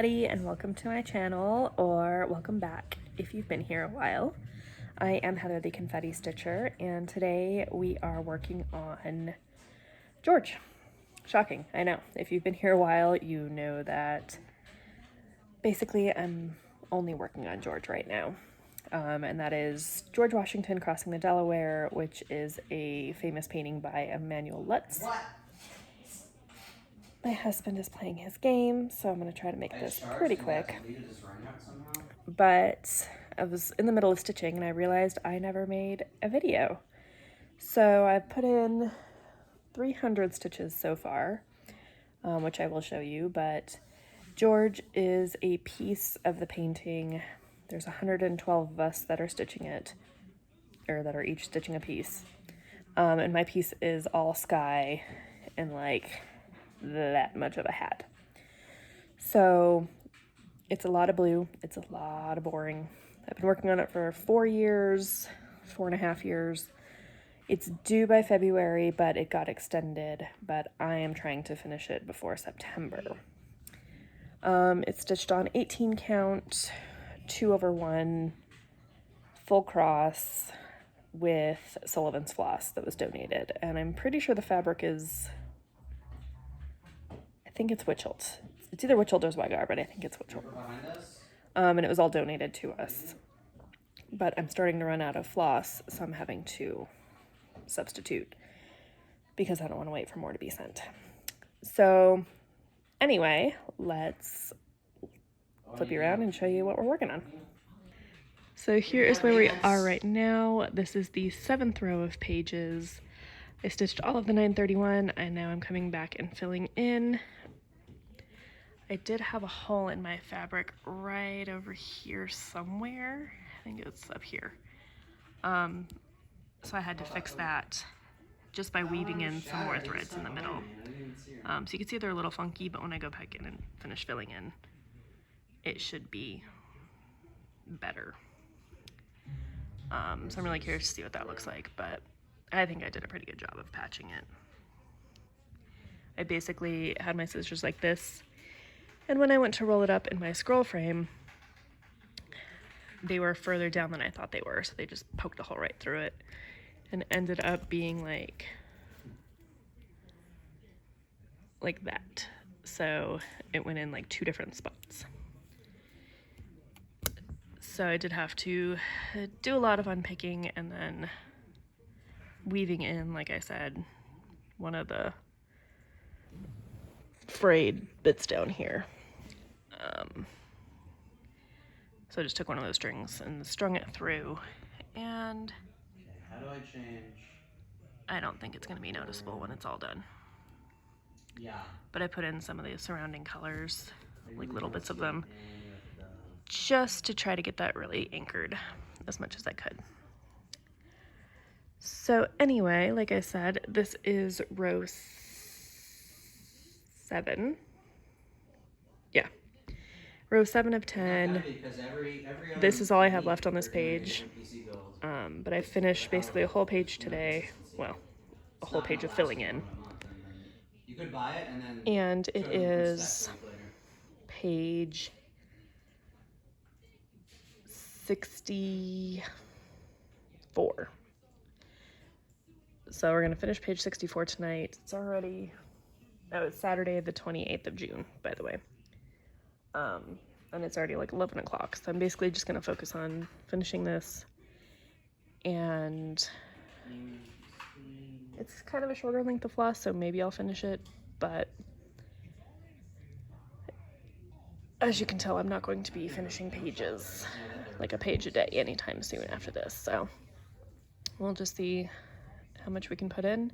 everybody, and welcome to my channel, or welcome back if you've been here a while. I am Heather the Confetti Stitcher, and today we are working on George. Shocking, I know. If you've been here a while, you know that basically I'm only working on George right now. And that is George Washington Crossing the Delaware, which is a famous painting by Emanuel Lutz. My husband is playing his game, so I'm going to try to make this pretty quick. But I was in the middle of stitching and I realized I never made a video. So I've put in 300 stitches so far, which I will show you, but George is a piece of the painting. There's 112 of us that are stitching it, or that are each stitching a piece. And my piece is all sky and like that much of a hat. So it's a lot of blue. It's a lot of boring. I've been working on it for 4 years, 4.5 years. It's due by February, but it got extended, but I am trying to finish it before September. It's stitched on 18 count, 2/1, full cross with Sullivan's floss that was donated. And I'm pretty sure the fabric is, I think it's Witchelt. It's either Witchelt or Zwegar, but I think it's Witchelt. And it was all donated to us. But I'm starting to run out of floss, so I'm having to substitute because I don't want to wait for more to be sent. So anyway, let's flip you around and show you what we're working on. So here is where we are right now. This is the 7th row of pages. I stitched all of the 931 and now I'm coming back and filling in. I did have a hole in my fabric right over here somewhere. I think it's up here. So I had to fix that just by weaving in some more threads in the middle. So you can see they're a little funky, but when I go back in and finish filling in, it should be better. So I'm really curious to see what that looks like, but I think I did a pretty good job of patching it. I basically had my scissors like this, and when I went to roll it up in my scroll frame, they were further down than I thought they were, so they just poked a hole right through it and ended up being like that. So it went in like 2 different spots. So I did have to do a lot of unpicking and then weaving in, like I said, one of the frayed bits down here. So I just took one of those strings and strung it through, and how do I change? I don't think it's going to be noticeable when it's all done. Yeah. But I put in some of the surrounding colors, like little bits of them, just to try to get that really anchored as much as I could. So anyway, like I said, this is row 7. Yeah. Row 7 of 10. This is all I have left on this page. But I finished basically a whole page today. Well, a whole page of filling in. You could buy it and it is page 64. So we're gonna finish page 64 tonight. It's already, it's Saturday the 28th of June, by the way. And it's already like 11 o'clock. So I'm basically just gonna focus on finishing this. And it's kind of a shorter length of floss, so maybe I'll finish it, but as you can tell, I'm not going to be finishing pages, like a page a day anytime soon after this, so we'll just see how much we can put in.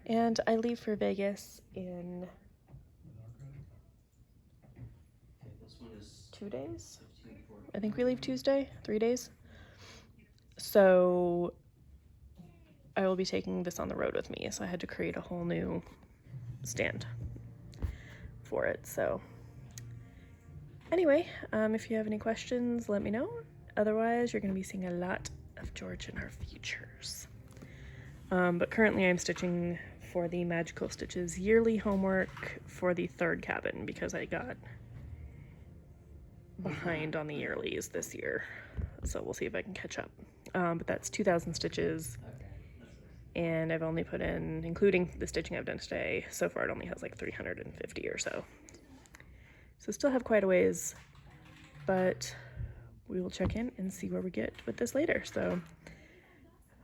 And I leave for Vegas in 2 days. I think we leave Tuesday, 3 days. So I will be taking this on the road with me, so I had to create a whole new stand for it. So anyway, if you have any questions, let me know. Otherwise, you're going to be seeing a lot of George in our futures. But currently I'm stitching for the Magical Stitches yearly homework for the 3rd cabin because I got behind on the yearlies this year, so we'll see if I can catch up. But that's 2,000 stitches, and I've only put in, including the stitching I've done today, so far it only has like 350 or so. So still have quite a ways, but we will check in and see where we get with this later. So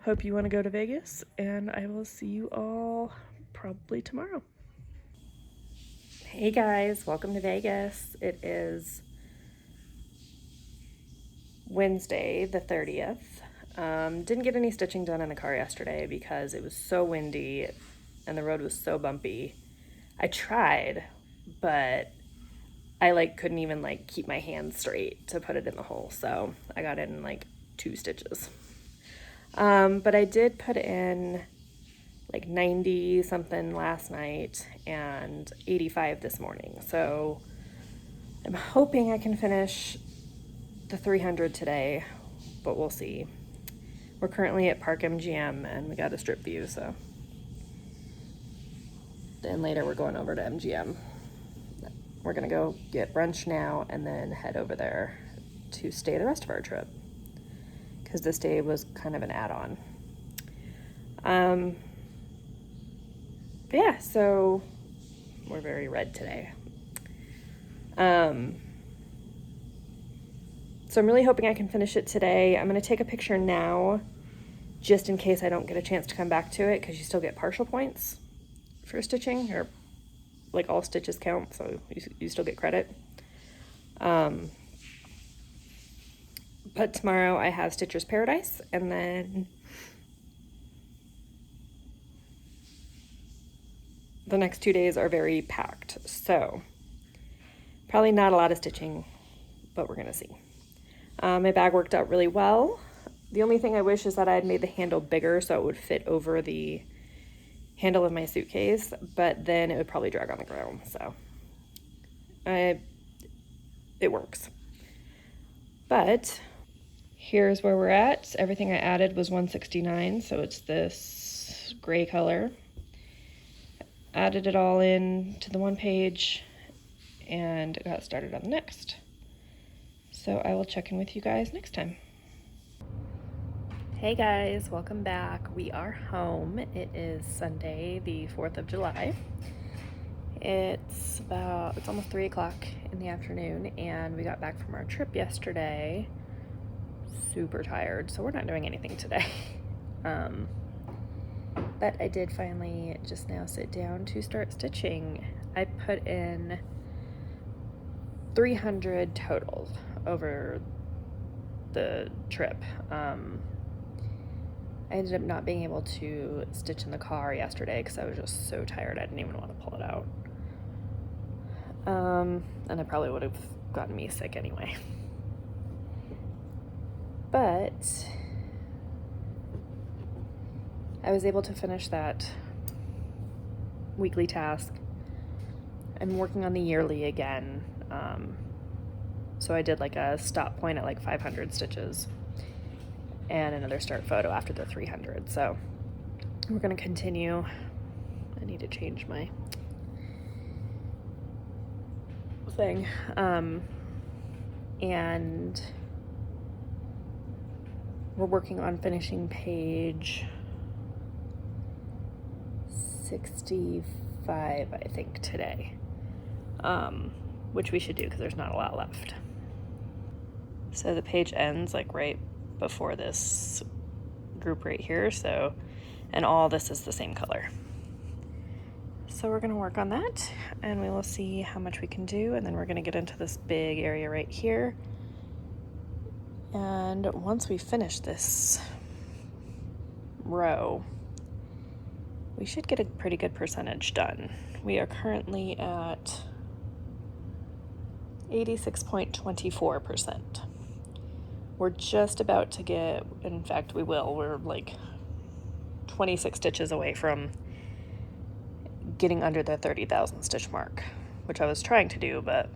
hope you want to go to Vegas, and I will see you all probably tomorrow. Hey guys, welcome to Vegas. It is Wednesday the 30th. Didn't get any stitching done in the car yesterday because it was so windy and the road was so bumpy. I tried, but I couldn't even keep my hands straight to put it in the hole, so I got in 2 stitches. But I did put in 90 something last night and 85 this morning, so I'm hoping I can finish the 300 today, but we'll see. We're currently at Park MGM and we got a strip view, so then later we're going over to MGM. We're gonna go get brunch now and then head over there to stay the rest of our trip, because this day was kind of an add-on. But yeah, so we're very red today. So I'm really hoping I can finish it today. I'm gonna take a picture now just in case I don't get a chance to come back to it, because you still get partial points for stitching, or all stitches count, so you still get credit. But tomorrow I have Stitcher's Paradise, and then the next 2 days are very packed, so probably not a lot of stitching, but we're gonna see. My bag worked out really well. The only thing I wish is that I had made the handle bigger so it would fit over the handle of my suitcase, but then it would probably drag on the ground, so it works. But here's where we're at. Everything I added was 169, so it's this gray color. Added it all in to the one page and got started on the next. So I will check in with you guys next time. Hey guys, welcome back. We are home. It is Sunday, the 4th of July. It's almost 3 o'clock in the afternoon, and we got back from our trip yesterday. Super tired, so we're not doing anything today. But I did finally just now sit down to start stitching. I put in 300 total over the trip. I ended up not being able to stitch in the car yesterday because I was just so tired I didn't even want to pull it out. And it probably would have gotten me sick anyway. But I was able to finish that weekly task. I'm working on the yearly again. So I did a stop point at 500 stitches and another start photo after the 300. So we're gonna continue. I need to change my thing. And we're working on finishing page 65, I think, today. Which we should do because there's not a lot left. So the page ends right before this group right here, so, and all this is the same color. So we're gonna work on that and we will see how much we can do, and then we're gonna get into this big area right here. And once we finish this row, we should get a pretty good percentage done. We are currently at 86.24%. We're just about to get, in fact we will, we're 26 stitches away from getting under the 30,000 stitch mark, which I was trying to do, but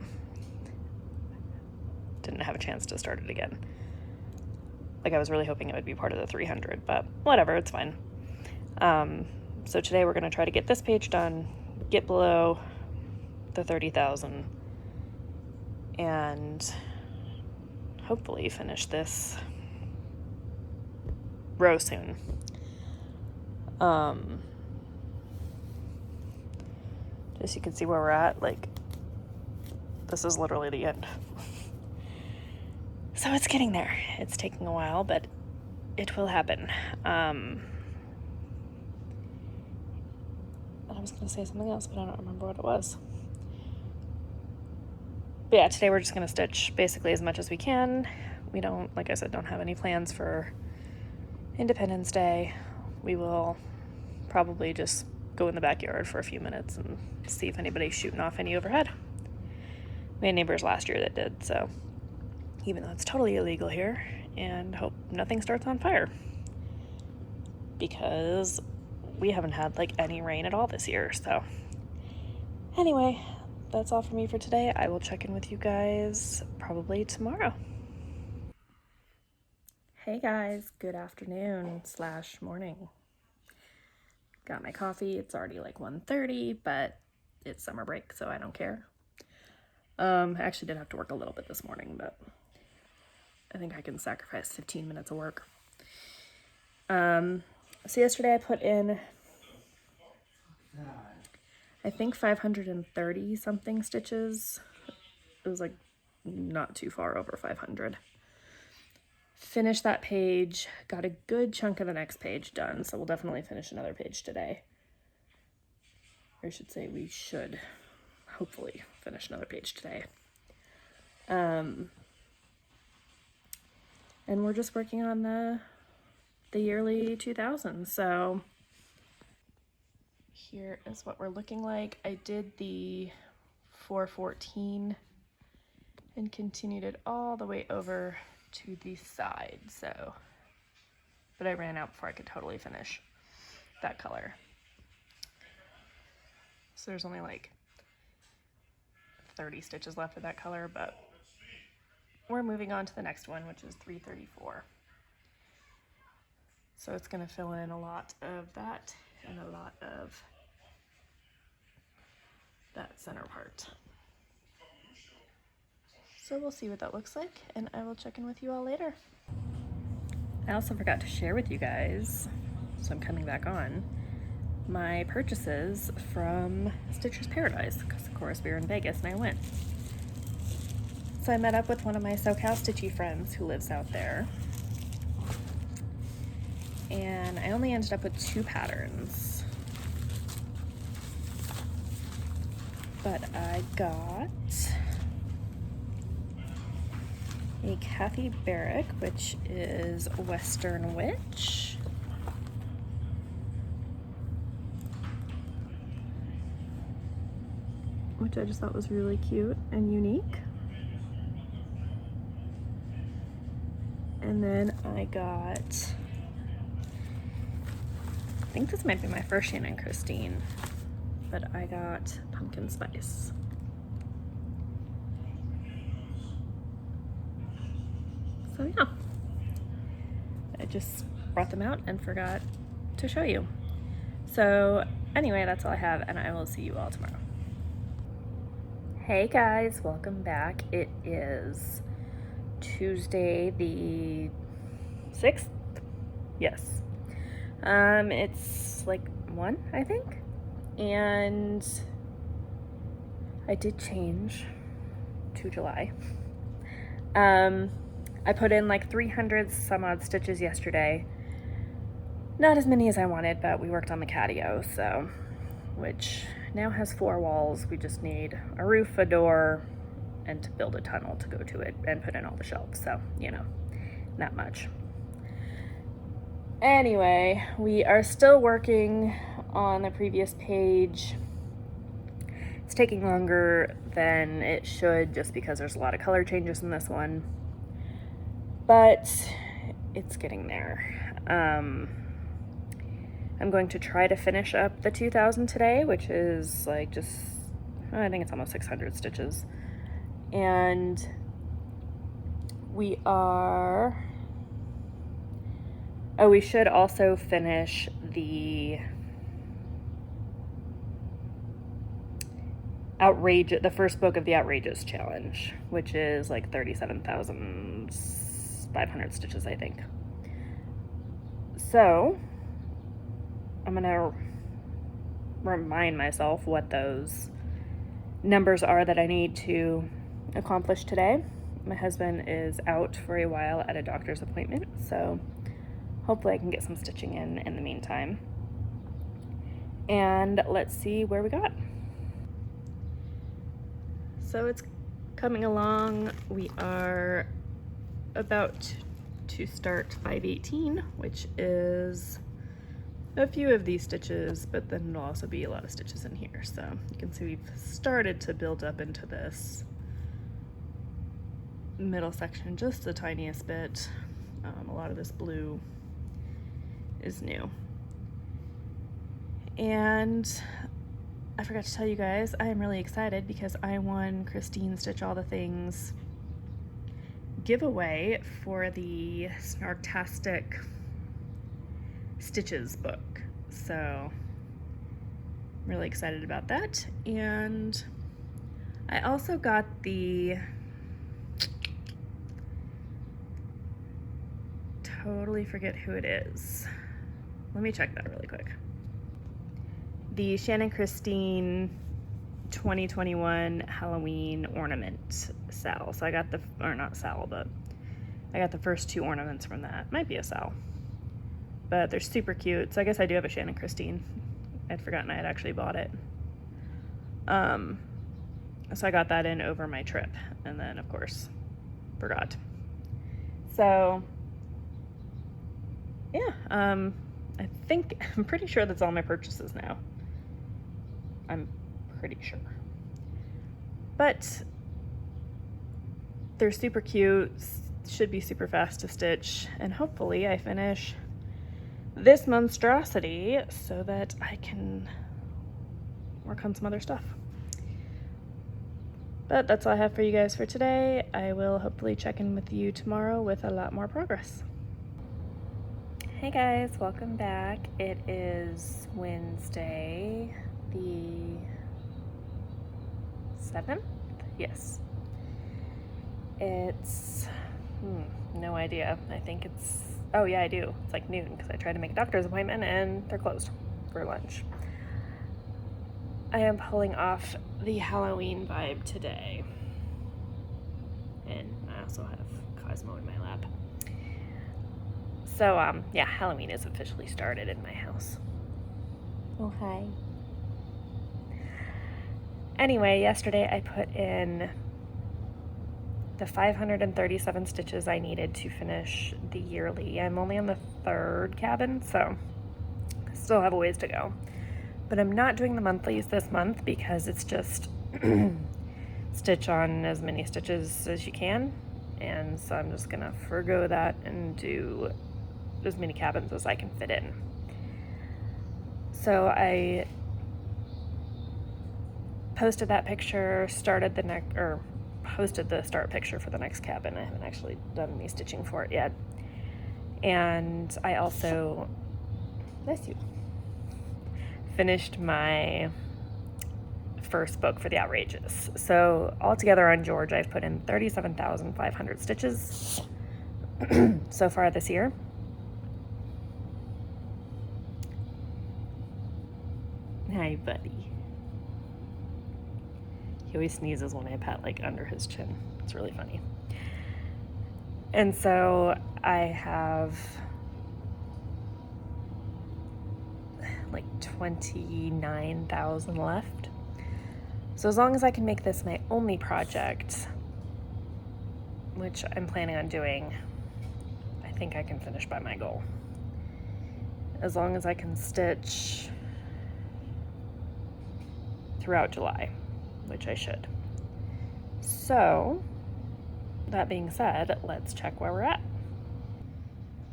didn't have a chance to start it again. I was really hoping it would be part of the 300, but whatever, it's fine. So today we're gonna try to get this page done, get below the 30,000, and hopefully finish this row soon. Just so you can see where we're at, like, this is literally the end. So it's getting there. It's taking a while, but it will happen. And I was gonna say something else, but I don't remember what it was. But yeah, today we're just gonna stitch basically as much as we can. We don't, like I said, don't have any plans for Independence Day. We will probably just go in the backyard for a few minutes and see if anybody's shooting off any overhead. We had neighbors last year that did, so even though it's totally illegal here, and hope nothing starts on fire, because we haven't had like any rain at all this year. So anyway, that's all for me for today. I will check in with you guys probably tomorrow. Hey guys, good afternoon / morning. Got my coffee. It's already like 1:30, but it's summer break, so I don't care. I actually did have to work a little bit this morning, but I think I can sacrifice 15 minutes of work. So yesterday I put in, I think 530 something stitches. It was like not too far over 500. Finished that page, got a good chunk of the next page done, so we'll definitely finish another page today. Or I should say we should hopefully finish another page today. And we're just working on the yearly 2000. So here is what we're looking like. I did the 414 and continued it all the way over to the side, so, but I ran out before I could totally finish that color. So there's only like 30 stitches left of that color, but we're moving on to the next one, which is 334. So it's going to fill in a lot of that and a lot of that center part. So we'll see what that looks like, and I will check in with you all later. I also forgot to share with you guys, so I'm coming back on, my purchases from Stitcher's Paradise, because of course we were in Vegas and I went. So I met up with one of my SoCal Stitchy friends who lives out there, and I only ended up with 2 patterns. But I got a Kathy Barrick, which is Western Witch. Which I just thought was really cute and unique. And then I got, I think this might be my first Shannon Christine, but I got Pumpkin Spice. So yeah, I just brought them out and forgot to show you. So anyway, that's all I have, and I will see you all tomorrow. Hey guys, welcome back. It is Tuesday the 6th? Yes. It's like 1, I think. And I did change to July. I put in like 300 some odd stitches yesterday. Not as many as I wanted, but we worked on the catio, so, which now has 4 walls. We just need a roof, a door, and to build a tunnel to go to it and put in all the shelves. So, you know, not much. Anyway, we are still working on the previous page. It's taking longer than it should just because there's a lot of color changes in this one, but it's getting there. I'm going to try to finish up the 2000 today, which is like just, I think it's almost 600 stitches. And we are, oh, we should also finish the the first book of the Outrageous challenge, which is like 37,000 around 500 stitches, I think. So I'm gonna remind myself what those numbers are that I need to accomplish today. My husband is out for a while at a doctor's appointment, so hopefully I can get some stitching in the meantime. And let's see where we got. So it's coming along. We are about to start 518, which is a few of these stitches, but then there'll also be a lot of stitches in here. So you can see we've started to build up into this middle section just the tiniest bit. A lot of this blue is new. And I forgot to tell you guys, I am really excited because I won Christine Stitch All the Things giveaway for the Snarktastic Stitches book. So I'm really excited about that. And I also got the totally forget who it is. Let me check that really quick. The Shannon Christine 2021 Halloween ornament sal. So I got the, or not sal, but I got the first 2 ornaments from that. Might be a sal, but they're super cute. So I guess I do have a Shannon Christine. I'd forgotten I had actually bought it. So I got that in over my trip, and then of course forgot. So yeah, I think, I'm pretty sure that's all my purchases now. I'm pretty sure. But they're super cute, should be super fast to stitch, and hopefully I finish this monstrosity so that I can work on some other stuff. But that's all I have for you guys for today. I will hopefully check in with you tomorrow with a lot more progress. Hey guys, welcome back. It is Wednesday, the 7th? Yes. It's, no idea. I think it's, oh yeah, I do. It's like noon because I tried to make a doctor's appointment and they're closed for lunch. I am pulling off the Halloween vibe today. And I also have Cosmo in my lap. So, yeah, Halloween is officially started in my house. Oh, hi. Anyway, yesterday I put in the 537 stitches I needed to finish the yearly. I'm only on the 3rd cabin, so I still have a ways to go. But I'm not doing the monthlies this month because it's just stitch on as many stitches as you can. And so I'm just gonna forgo that and do as many cabins as I can fit in. So I posted that picture, started the next, or posted the start picture for the next cabin. I haven't actually done any stitching for it yet. And I also, bless you, finished my first book for the Outrageous. So altogether on George, I've put in 37,500 stitches so far this year. Hi, buddy. He always sneezes when I pat like under his chin. It's really funny. And so I have like 29,000 left. So as long as I can make this my only project, which I'm planning on doing, I think I can finish by my goal. As long as I can stitch throughout July, which I should. So, that being said, let's check where we're at.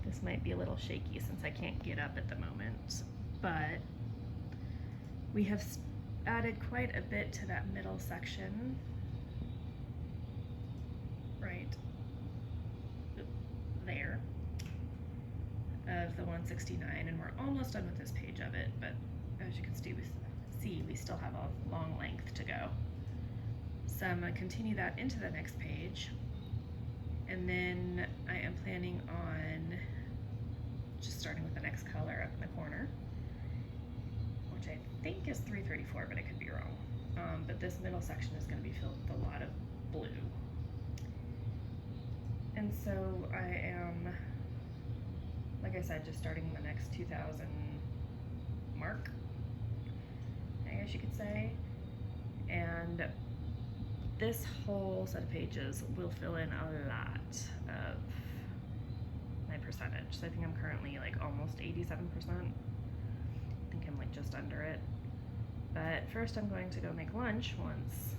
This might be a little shaky since I can't get up at the moment, but we have added quite a bit to that middle section, right there, of the 169, and we're almost done with this page of it, but as you can see, we still have a long length to go. So I'm going to continue that into the next page, And then I am planning on just starting with the next color up in the corner, which I think is 334, but I could be wrong. But this middle section is going to be filled with a lot of blue. And so I am, like I said, just starting the next 2000 mark, I guess you could say. And this whole set of pages will fill in a lot of my percentage. So I think I'm currently like almost 87%. I think I'm like just under it. But first I'm going to go make lunch once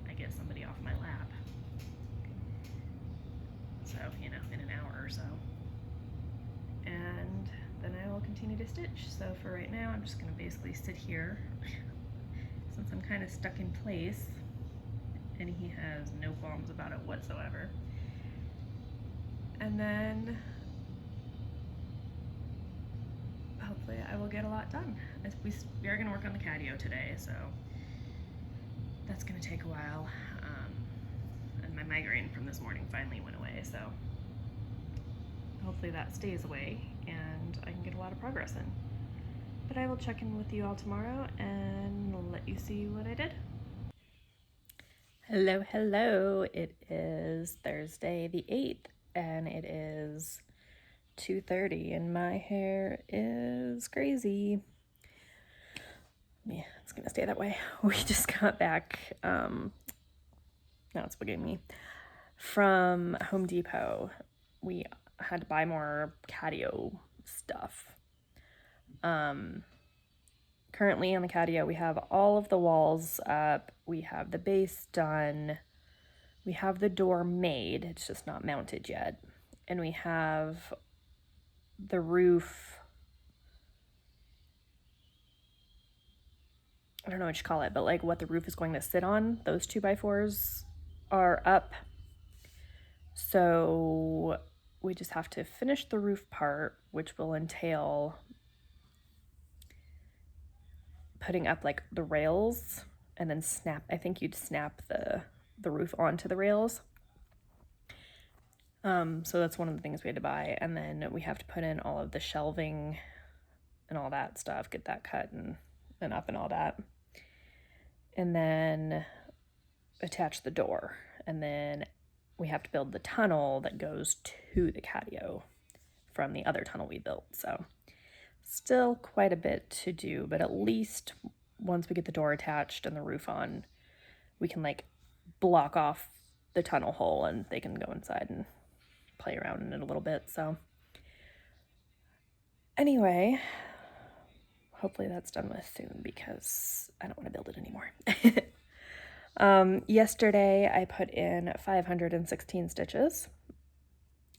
I get somebody off my lap. So, you know, in an hour or so. And then I will continue to stitch. So for right now, I'm just gonna basically sit here since I'm kind of stuck in place, and he has no qualms about it whatsoever. And then hopefully I will get a lot done. We are gonna work on the catio today, so that's gonna take a while. And my migraine from this morning finally went away, so hopefully that stays away and I can get a lot of progress in. But I will check in with you all tomorrow and let you see what I did. Hello, hello. It is Thursday the 8th and it is 2:30 and my hair is crazy. Yeah, it's gonna stay that way. We just got back, now it's bugging me, from Home Depot. We had to buy more catio stuff. Currently on the catio, we have all of the walls up, we have the base done, we have the door made, it's just not mounted yet, and we have the roof, I don't know what you call it, but like what the roof is going to sit on, those 2x4s are up. So we just have to finish the roof part, which will entail putting up like the rails and then I think you'd snap the roof onto the rails. So that's one of the things we had to buy. And then we have to put in all of the shelving and all that stuff, get that cut and up and all that. And then attach the door. And then we have to build the tunnel that goes to the catio from the other tunnel we built. So still quite a bit to do, but at least once we get the door attached and the roof on, we can like block off the tunnel hole and they can go inside and play around in it a little bit. So anyway, hopefully that's done with soon because I don't want to build it anymore. Yesterday I put in 516 stitches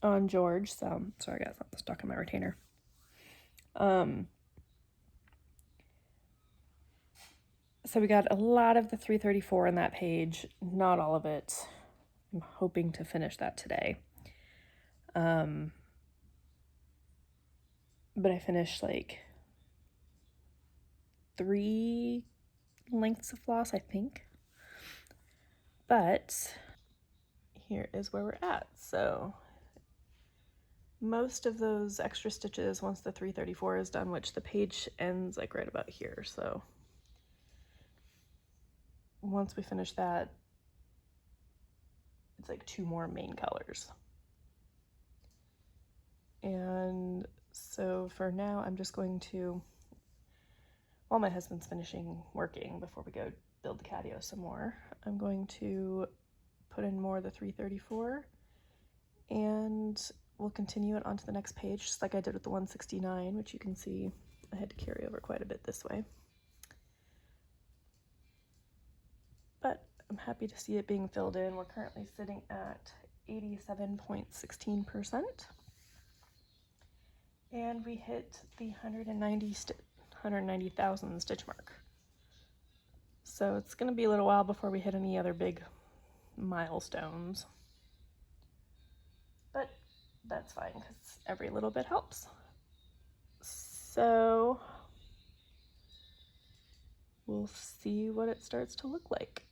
on George, so sorry I got something stuck in my retainer. So we got a lot of the 334 on that page, not all of it. I'm hoping to finish that today. But I finished like 3 lengths of floss, I think. But here is where we're at. So most of those extra stitches, once the 334 is done, which the page ends like right about here. So once we finish that, it's like 2 more main colors. And so for now, I'm just going to, while my husband's finishing working before we go build the catio some more, I'm going to put in more of the 334 and we'll continue it onto the next page, just like I did with the 169, which you can see I had to carry over quite a bit this way. But I'm happy to see it being filled in. We're currently sitting at 87.16%. And we hit the 190,000 stitch mark. So it's going to be a little while before we hit any other big milestones. But that's fine because every little bit helps. So we'll see what it starts to look like.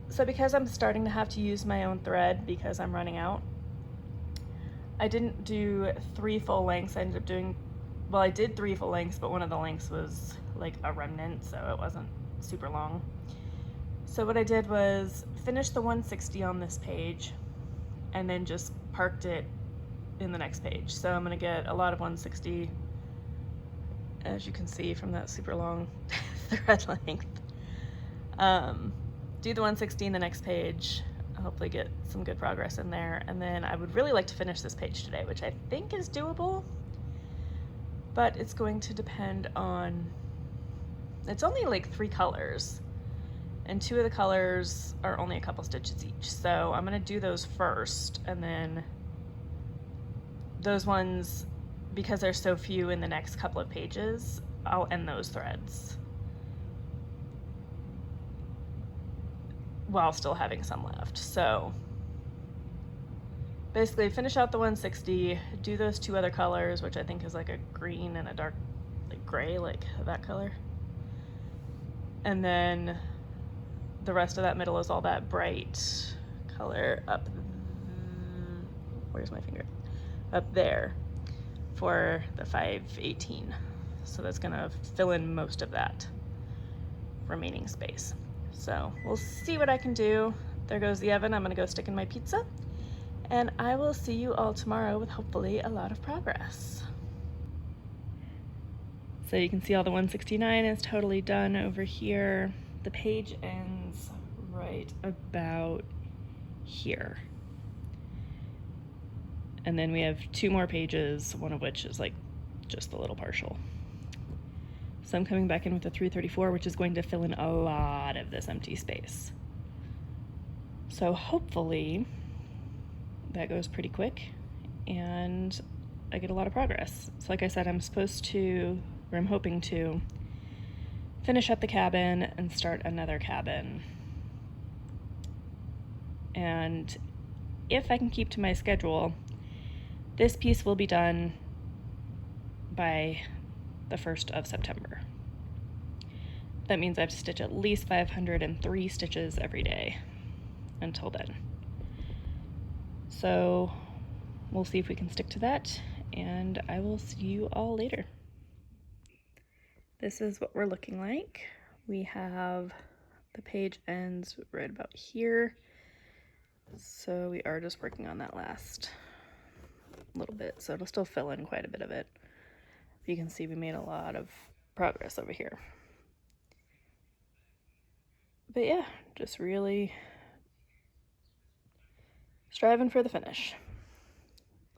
So because I'm starting to have to use my own thread because I'm running out, I didn't do 3 full lengths. I ended up doing, well, I did 3 full lengths, but one of the lengths was like a remnant, so it wasn't super long. So what I did was finish the 160 on this page and then just parked it in the next page. So I'm gonna get a lot of 160, as you can see from that super long thread length. Do the 160 in the next page, hopefully get some good progress in there, and then I would really like to finish this page today, which I think is doable, but it's going to depend on, it's only like 3 colors, and 2 of the colors are only a couple stitches each, so I'm gonna do those first, and then those ones, because there's so few in the next couple of pages, I'll end those threads while still having some left. So basically finish out the 160, do those 2 other colors, which I think is like a green and a dark like gray, like that color. And then the rest of that middle is all that bright color up, where's my finger? Up there for the 518. So that's gonna fill in most of that remaining space. So we'll see what I can do. There goes the oven. I'm gonna go stick in my pizza, and I will see you all tomorrow with hopefully a lot of progress. So you can see all the 169 is totally done over here. The page ends right about here. And then we have 2 more pages, one of which is like just a little partial. So I'm coming back in with a 334, which is going to fill in a lot of this empty space. So hopefully that goes pretty quick and I get a lot of progress. So like I said, I'm hoping to finish up the cabin and start another cabin. And if I can keep to my schedule, this piece will be done by the 1st of September. That means I have to stitch at least 503 stitches every day until then. So we'll see if we can stick to that, and I will see you all later. This is what we're looking like. We have the page ends right about here. So we are just working on that last little bit, so it'll still fill in quite a bit of it. You can see we made a lot of progress over here. But yeah, just really striving for the finish.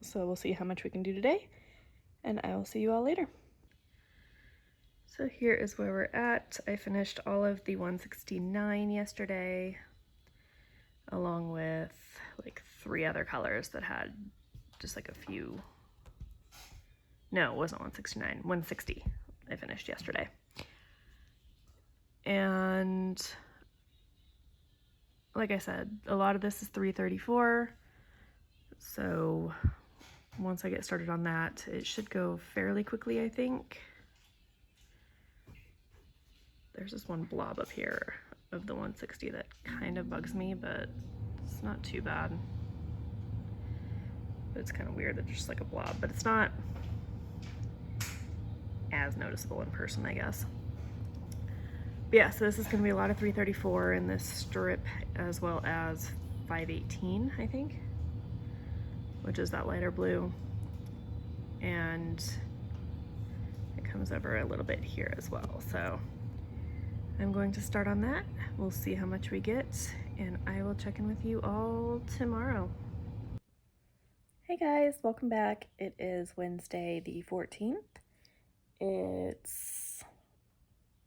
So we'll see how much we can do today, and I will see you all later. So here is where we're at. I finished all of the 169 yesterday, along with like 3 other colors that had just like a few. No, it wasn't 169, 160 I finished yesterday. And like I said, a lot of this is 334. So once I get started on that, it should go fairly quickly, I think. There's this one blob up here of the 160 that kind of bugs me, but it's not too bad. But it's kind of weird that there's just like a blob, but it's not as noticeable in person, I guess. But yeah, so this is gonna be a lot of 334 in this strip, as well as 518, I think, which is that lighter blue. And it comes over a little bit here as well. So I'm going to start on that. We'll see how much we get, and I will check in with you all tomorrow. Hey guys, welcome back. It is Wednesday the 14th. It's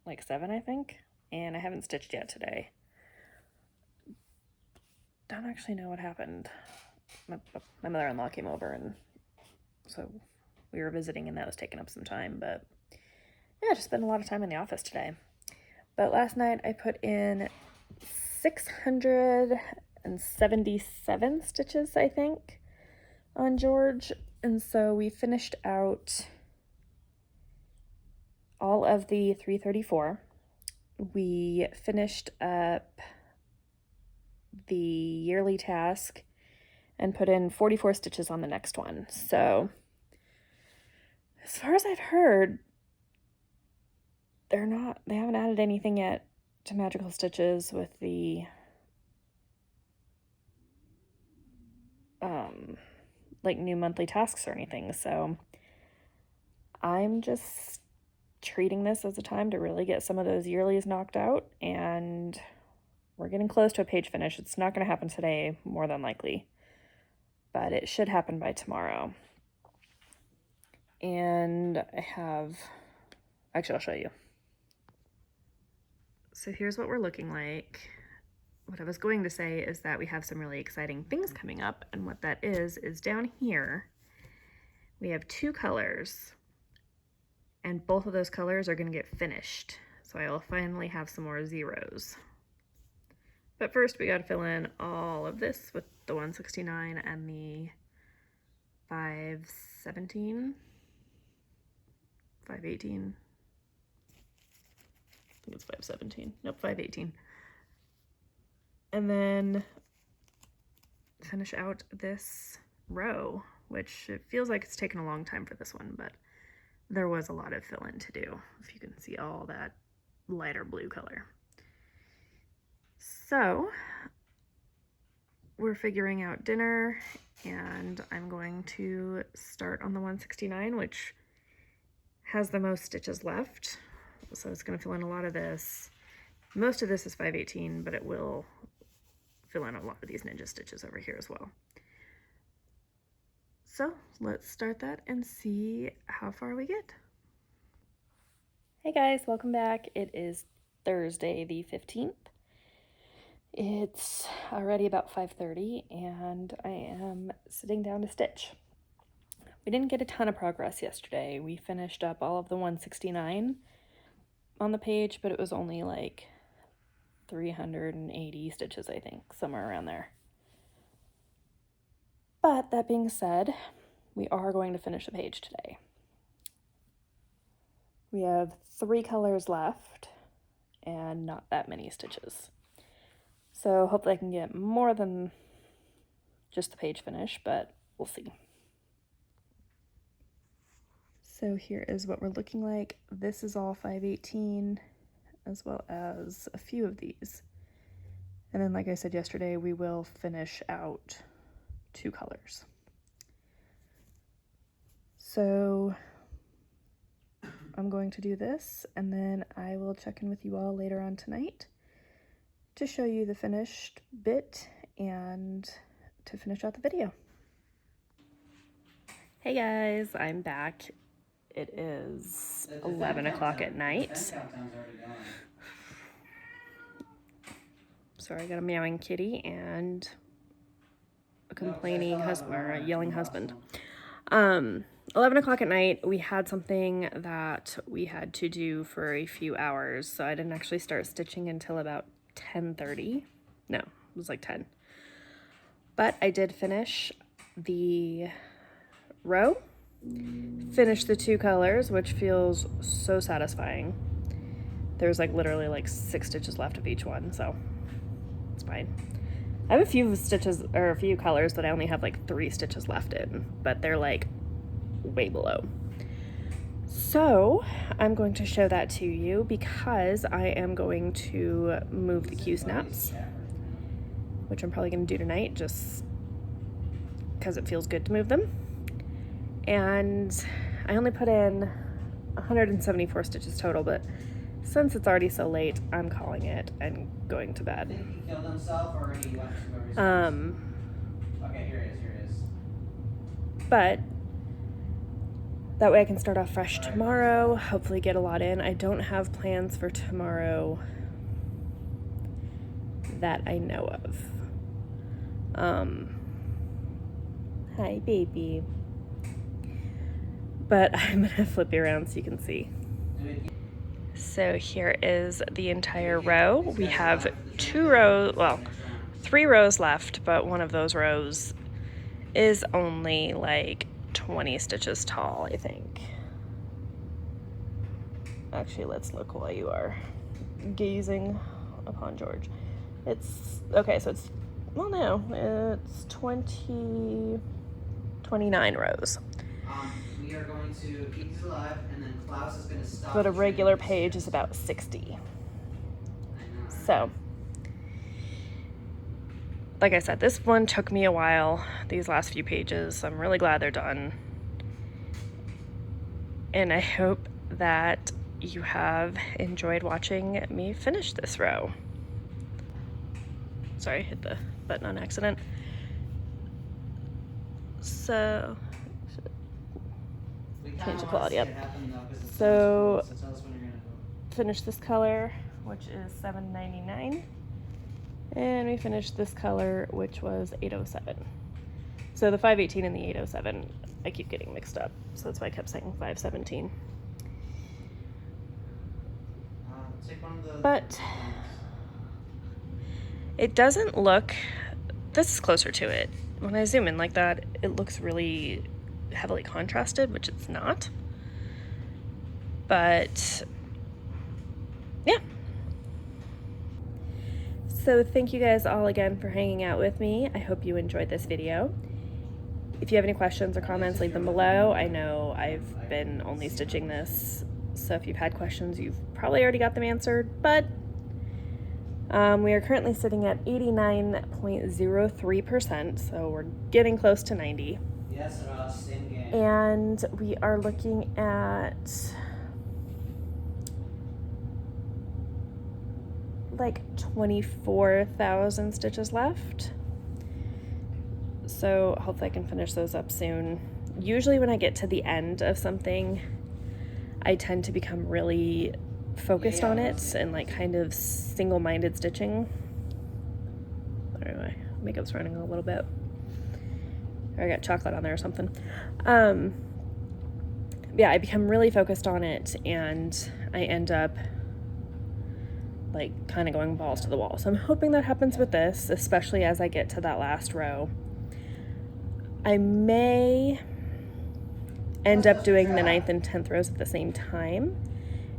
like 7, I think, and I haven't stitched yet today. Don't actually know what happened. My mother-in-law came over, and so we were visiting, and that was taking up some time, but yeah, just spent a lot of time in the office today. But last night I put in 677 stitches, I think, on George, and so we finished out all of the 334. We finished up the yearly task and put in 44 stitches on the next one. So as far as I've heard, they haven't added anything yet to Magical Stitches with the like new monthly tasks or anything. So I'm just treating this as a time to really get some of those yearlies knocked out, and we're getting close to a page finish. It's not going to happen today, more than likely, but it should happen by tomorrow. And actually, I'll show you. So here's what we're looking like. What I was going to say is that we have some really exciting things coming up, and what that is down here, we have 2 colors, and both of those colors are going to get finished. So I will finally have some more zeros. But first we got to fill in all of this with the 169 and the 517, 518. I think it's 517. Nope, 518. And then finish out this row, which it feels like it's taken a long time for this one, but there was a lot of fill-in to do, if you can see all that lighter blue color. So we're figuring out dinner, and I'm going to start on the 169, which has the most stitches left. So it's going to fill in a lot of this. Most of this is 518, but it will fill in a lot of these ninja stitches over here as well. So let's start that and see how far we get. Hey guys, welcome back. It is Thursday the 15th. It's already about 5:30 and I am sitting down to stitch. We didn't get a ton of progress yesterday. We finished up all of the 169 on the page, but it was only like 380 stitches, I think, somewhere around there. But that being said, we are going to finish the page today. We have 3 colors left and not that many stitches. So hopefully I can get more than just the page finish, but we'll see. So here is what we're looking like. This is all 518, as well as a few of these. And then, like I said yesterday, we will finish out 2 colors. So I'm going to do this, and then I will check in with you all later on tonight to show you the finished bit and to finish out the video. Hey guys, I'm back. It is 11 o'clock at night. Sorry, I got a meowing kitty and a complaining husband, or a yelling husband. 11 o'clock at night, we had something that we had to do for a few hours, so I didn't actually start stitching until about 10:30. No, it was like 10. But I did finish the row, finish the 2 colors, which feels so satisfying. There's like literally like 6 stitches left of each one, so it's fine. I have a few stitches, or a few colors that I only have like 3 stitches left in, but they're like way below. So I'm going to show that to you because I am going to move the Q-snaps, which I'm probably going to do tonight just because it feels good to move them. And I only put in 174 stitches total, but since it's already so late, I'm calling it and going to bed. Did he kill himself or he went to where Okay, here it is. But that way I can start off fresh tomorrow, hopefully get a lot in. I don't have plans for tomorrow that I know of. Hi, baby. But I'm gonna flip you around so you can see. So here is the entire row. We have 2 rows, well, 3 rows left, but one of those rows is only like 20 stitches tall, I think. Actually, let's look while you are gazing upon George. It's, okay, so it's well, no, it's 29 rows. We are going to keep these alive, and then Klaus is going to stop. But a regular page is about 60. So, like I said, this one took me a while, these last few pages. I'm really glad they're done. And I hope that you have enjoyed watching me finish this row. Sorry, I hit the button on accident. So, change the quality up. So, finish this color, which is $7.99. And we finished this color, which was $8.07. So the 518 and the 807, I keep getting mixed up. So that's why I kept saying 517. But it doesn't look, this is closer to it. When I zoom in like that, it looks really heavily contrasted, which it's not. But yeah. So thank you guys all again for hanging out with me. I hope you enjoyed this video. If you have any questions or comments, leave them below. I know I've been only stitching this, so if you've had questions, you've probably already got them answered, but we are currently sitting at 89.03%, so we're getting close to 90. Yes, Ross, same game. And we are looking at like 24,000 stitches left. So hopefully I can finish those up soon. Usually when I get to the end of something, I tend to become really focused on it and like kind of single-minded stitching. Anyway, makeup's running a little bit. I got chocolate on there or something. Yeah, I become really focused on it and I end up like kind of going balls to the wall. So I'm hoping that happens with this, especially as I get to that last row. I may end up doing the 9th and 10th rows at the same time.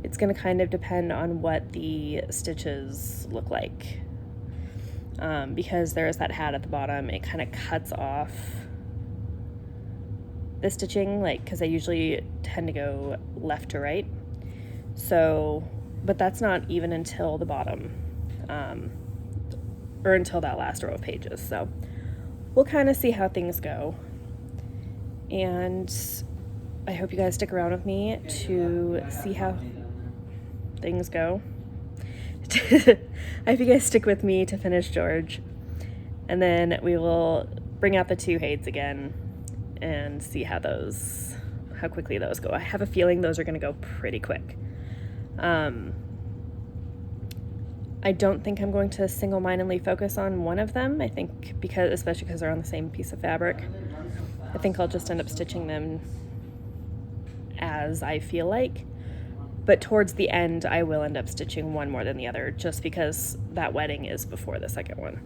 It's going to kind of depend on what the stitches look like. Because there is that hat at the bottom, it kind of cuts off the stitching, like, because I usually tend to go left to right. So, but that's not even until the bottom, or until that last row of pages. So we'll kind of see how things go. And I hope you guys stick around with me to see how things go. I hope you guys stick with me to finish George. And then we will bring out the 2 Hades again and see how quickly those go. I have a feeling those are going to go pretty quick. I don't think I'm going to single-mindedly focus on one of them. I think especially because they're on the same piece of fabric, I think I'll just end up stitching them as I feel like. But towards the end, I will end up stitching one more than the other, just because that wedding is before the second one.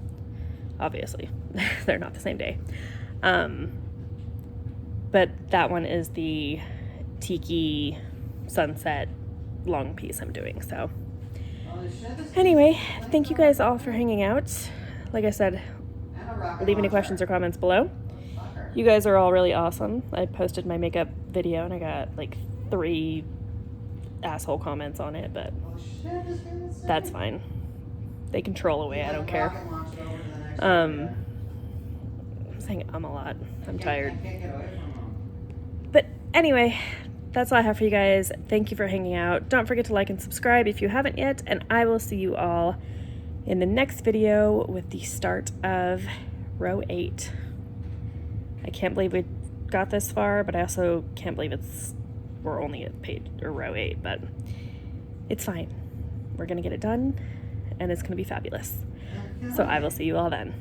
Obviously, they're not the same day. But that one is the tiki sunset long piece I'm doing, so. Anyway, thank you guys all for hanging out. Like I said, leave any questions or comments below. You guys are all really awesome. I posted my makeup video and I got like 3 asshole comments on it, but that's fine. They can troll away, I don't care. I'm saying a lot. I'm tired. But anyway, that's all I have for you guys. Thank you for hanging out. Don't forget to like and subscribe if you haven't yet, and I will see you all in the next video with the start of row 8. I can't believe we got this far, but I also can't believe we're only at row 8, but it's fine. We're gonna get it done, and it's gonna be fabulous. So I will see you all then.